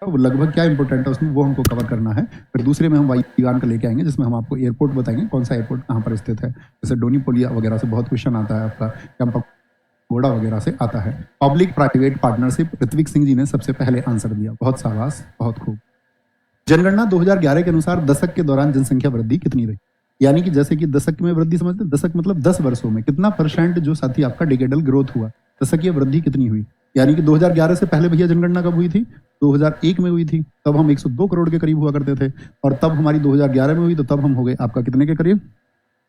वो लगभग क्या इंपॉर्टेंट है उसमें वो हमको कवर करना है। फिर दूसरे में हम वायुयान का लेके आएंगे जिसमें हम आपको एयरपोर्ट बताएंगे कौन सा एयरपोर्ट कहाँ पर स्थित है। जैसे डोनीपोलिया वगैरह से बहुत क्वेश्चन आता है आपका, कैंपगोड़ा वगैरह से आता है। Public private partnership Ritwik Singh ji ने सबसे पहले आंसर दिया, बहुत शाबाश, बहुत खूब। जनगणना 2011 के अनुसार दशक के दौरान जनसंख्या वृद्धि कितनी रही? यानी कि जैसे कि दशक में वृद्धि समझते हैं, दशक मतलब 10 वर्षों में कितना परसेंट जो साथी आपका डिकेडल ग्रोथ हुआ, दशकीय वृद्धि कितनी हुई। यानी कि 2011 से पहले भैया जनगणना कब हुई थी? 2001 में हुई थी, तब हम 102 करोड़ के करीब हुआ करते थे, और तब हमारी 2011 में हुई तो तब हम हो गए आपका कितने के करीब,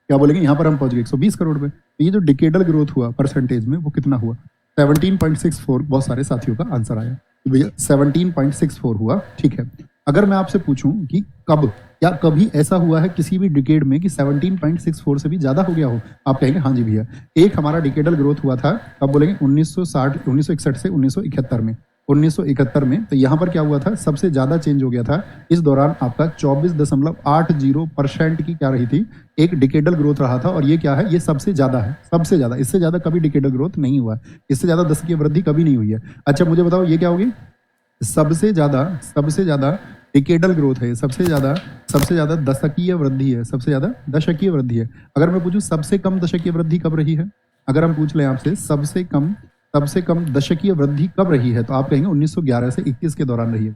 क्या बोलेंगे, यहाँ पर हम पहुंच गए 120 करोड़ पे। तो ये जो डिकेडल ग्रोथ हुआ परसेंटेज में वो कितना हुआ? 17.64। बहुत सारे साथियों का आंसर आया भैया 17.64 हुआ। ठीक है, अगर मैं आपसे पूछूं कि कब, क्या कभी ऐसा हुआ है किसी भी डिकेड में कि 17.64 से भी ज्यादा हो गया हो? आप कहेंगे हाँ जी भैया। एक हमारा डिकेडल ग्रोथ हुआ था, कब बोलेंगे, 1961 से 1971 में। 1971 में तो यहाँ पर क्या हुआ था, सबसे ज्यादा चेंज हो गया था इस दौरान आपका 24.80% की क्या रही थी, एक डिकेडल ग्रोथ रहा था। और ये क्या है, ये सबसे ज्यादा है, सबसे ज्यादा। इससे ज्यादा कभी डिकेडल ग्रोथ नहीं हुआ, इससे ज्यादा दशकीय वृद्धि कभी नहीं हुई है। अच्छा मुझे बताओ ये क्या होगी, सबसे ज्यादा डिकेडल ग्रोथ है, सबसे ज्यादा दशकीय वृद्धि है, सबसे ज्यादा दशकीय वृद्धि है। अगर मैं पूछूं सबसे कम दशकीय वृद्धि कब रही है, अगर हम पूछ लें आपसे सबसे कम दशकीय वृद्धि कब रही है, तो आप कहेंगे 1911 से 21 के दौरान रही है।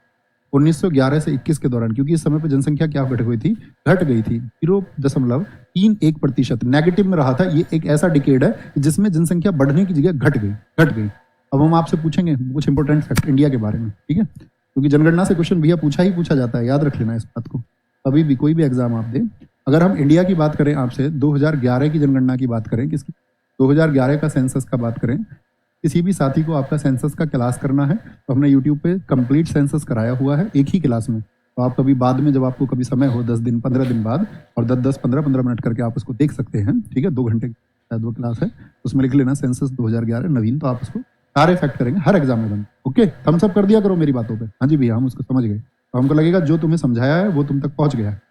1911 से 21 के दौरान, क्योंकि इस समय पर जनसंख्या क्या घट गई थी 0.31%, नेगेटिव में रहा था। ये एक ऐसा डिकेड है जिसमें जनसंख्या बढ़ने की जगह घट गई। अब हम आपसे पूछेंगे कुछ इंपॉर्टेंट फैक्ट इंडिया के बारे में, ठीक है, क्योंकि जनगणना से क्वेश्चन भैया पूछा जाता है, याद रख लेना इस बात को। अभी भी कोई भी एग्जाम आप दें, अगर हम इंडिया की बात करें आपसे, 2011 की जनगणना की बात करें, किसकी, 2011 का सेंसस का बात करें, किसी भी साथी को आपका सेंसस का क्लास करना है तो हमने यूट्यूब पे कंप्लीट सेंसस कराया हुआ है एक ही क्लास में। तो आप कभी बाद में जब आपको कभी समय हो 10 दिन 15 दिन बाद, और 10-10 15-15 मिनट करके आप उसको देख सकते हैं, ठीक है, 2 घंटे शायद वो क्लास है, उसमें लिख लेना सेंसस 2011 नवीन, तो आप उसको सारे फैक्ट करेंगे हर एग्जाम में बन। ओके, थम्स अप कर दिया करो मेरी बातों पे। हाँ जी भैया, हम उसको समझ गए, तो हमको लगेगा जो तुम्हें समझाया है वो तुम तक पहुंच गया है।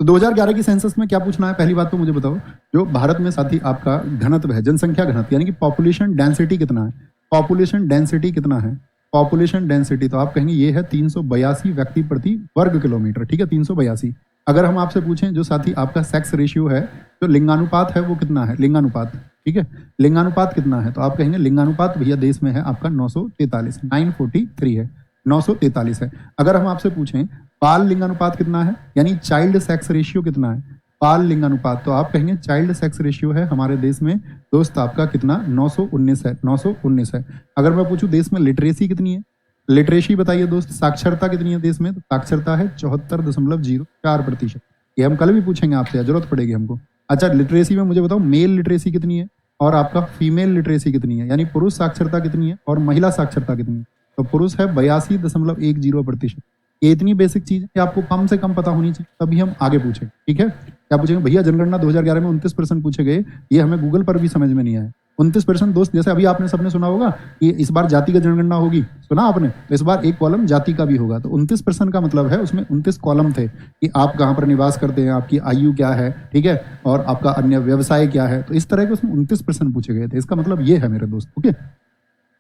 तो 2011 की सेंसस में क्या पूछना है, पहली बात तो मुझे बताओ, जो भारत में साथी आपका घनत्व है, जनसंख्या घनत्व यानी कि पॉपुलेशन डेंसिटी कितना है, पॉपुलेशन डेंसिटी कितना है, पॉपुलेशन डेंसिटी, तो आप कहेंगे ये है 382 व्यक्ति प्रति वर्ग किलोमीटर, ठीक है, 382। अगर हम आपसे पूछें जो साथी आपका सेक्स रेशियो है, जो लिंगानुपात है वो कितना है, लिंगानुपात, ठीक है, लिंगानुपात कितना है, तो आप कहेंगे लिंगानुपात भैया देश में है आपका 943, 943 है, 943 है। अगर हम आपसे पूछें बाल लिंगानुपात कितना है, यानी चाइल्ड सेक्स रेशियो कितना है, बाल लिंगानुपात, तो आप कहेंगे चाइल्ड सेक्स रेशियो है हमारे देश में दोस्त आपका कितना, 919 है, 919 है। अगर मैं पूछूं देश में लिटरेसी कितनी है, लिटरेसी बताइए दोस्त, साक्षरता कितनी है देश में, तो साक्षरता है 74.04%। ये हम कल भी पूछेंगे आपसे, जरूरत पड़ेगी हमको। अच्छा लिटरेसी में मुझे बताओ मेल लिटरेसी कितनी है और आपका फीमेल लिटरेसी कितनी है, यानी पुरुष साक्षरता कितनी है और महिला साक्षरता कितनी है, तो पुरुष है 82.10%। ये इतनी बेसिक चीज है कि आपको कम से कम पता होनी चाहिए, तभी हम आगे पूछें, ठीक है। क्या पूछेंगे भैया, जनगणना 2011 में 29% पूछे गए, ये हमें गूगल पर भी समझ में नहीं आया। 29% दोस्त, जैसे अभी आपने सबने सुना होगा कि इस बार जाति का जनगणना होगी, सुना आपने, तो इस बार एक कॉलम जाति का भी होगा, तो 29% का मतलब है उसमें 29 कॉलम थे कि आप कहाँ पर निवास करते हैं, आपकी आयु क्या है, ठीक है, और आपका अन्य व्यवसाय क्या है, तो इस तरह के उसमें 29% पूछे गए थे। इसका मतलब ये है मेरे दोस्त, ओके।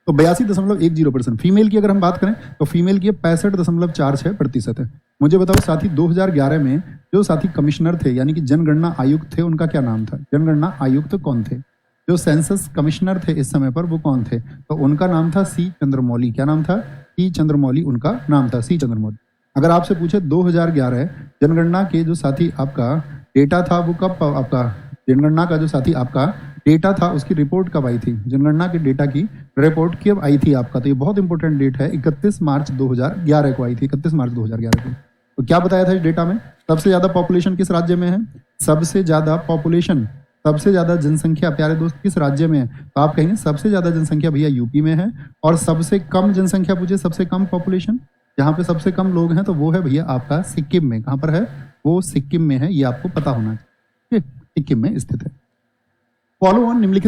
तो 82.10%। फीमेल की अगर हम बात करें तो फीमेल की 65.46% है। मुझे बताओ साथी 2011 में जो साथी कमिश्नर थे यानी कि जनगणना आयुक्त थे, उनका क्या नाम था, जनगणना आयुक्त कौन थे, जो सेंसस कमिश्नर थे इस समय पर वो कौन थे, तो उनका नाम था सी चंद्रमौली। क्या नाम था, सी चंद्रमौली उनका नाम था, सी चंद्रमौली। अगर आपसे पूछे 2011 जनगणना के जो साथी आपका डेटा था वो कब, आपका जनगणना का जो साथी आपका डेटा था उसकी रिपोर्ट कब आई थी, जनगणना के डेटा की रिपोर्ट कब आई थी आपका, तो ये बहुत इंपॉर्टेंट डेट है, 31 मार्च 2011 को आई थी, 31 मार्च 2011 को। तो क्या बताया था इस डेटा में, सबसे ज्यादा पॉपुलेशन किस राज्य में है, सबसे ज्यादा पॉपुलेशन, सबसे ज्यादा जनसंख्या प्यारे दोस्त किस राज्य में है, तो आप कहेंगे सबसे ज्यादा जनसंख्या भैया यूपी में है, और सबसे कम जनसंख्या पूछे, सबसे कम पॉपुलेशन जहाँ पे सबसे कम लोग हैं तो वो है भैया आपका सिक्किम में। कहाँ पर है वो, सिक्किम में है, ये आपको पता होना चाहिए, सिक्किम में स्थित है। फॉलो ऑन निम्नलिखित